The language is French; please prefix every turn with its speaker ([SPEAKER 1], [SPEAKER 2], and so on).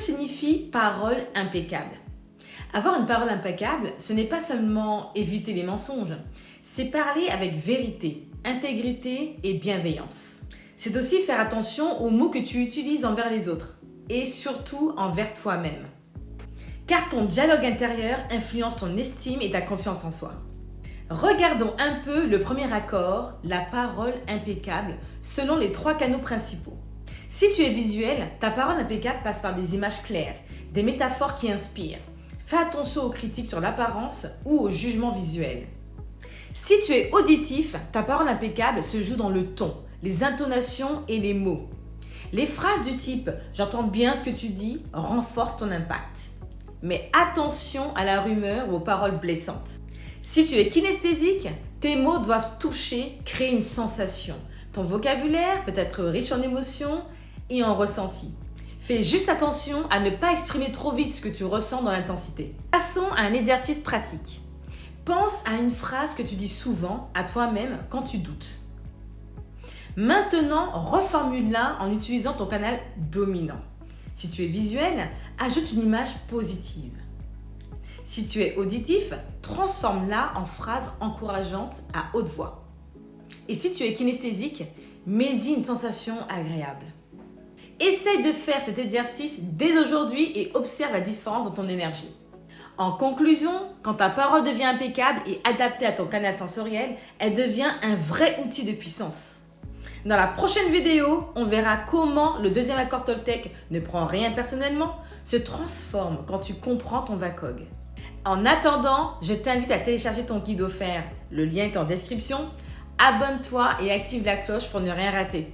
[SPEAKER 1] signifie parole impeccable? Avoir une parole impeccable, ce n'est pas seulement éviter les mensonges, c'est parler avec vérité, intégrité et bienveillance. C'est aussi faire attention aux mots que tu utilises envers les autres et surtout envers toi-même. Car ton dialogue intérieur influence ton estime et ta confiance en soi. Regardons un peu le premier accord, la parole impeccable, selon les 3 canaux principaux. Si tu es visuel, ta parole impeccable passe par des images claires, des métaphores qui inspirent. Fais attention aux critiques sur l'apparence ou au jugement visuel. Si tu es auditif, ta parole impeccable se joue dans le ton, les intonations et les mots. Les phrases du type « j'entends bien ce que tu dis » renforcent ton impact. Mais attention à la rumeur ou aux paroles blessantes. Si tu es kinesthésique, tes mots doivent toucher, créer une sensation. Ton vocabulaire peut être riche en émotions et en ressentis. Fais juste attention à ne pas exprimer trop vite ce que tu ressens dans l'intensité. Passons à un exercice pratique. Pense à une phrase que tu dis souvent à toi-même quand tu doutes. Maintenant, reformule-la en utilisant ton canal dominant. Si tu es visuel, ajoute une image positive. Si tu es auditif, transforme-la en phrase encourageante à haute voix. Et si tu es kinesthésique, mets-y une sensation agréable. Essaye de faire cet exercice dès aujourd'hui et observe la différence dans ton énergie. En conclusion, quand ta parole devient impeccable et adaptée à ton canal sensoriel, elle devient un vrai outil de puissance. Dans la prochaine vidéo, on verra comment le deuxième accord Toltec, ne prend rien personnellement, se transforme quand tu comprends ton VACOG. En attendant, je t'invite à télécharger ton guide offert. Le lien est en description. Abonne-toi et active la cloche pour ne rien rater.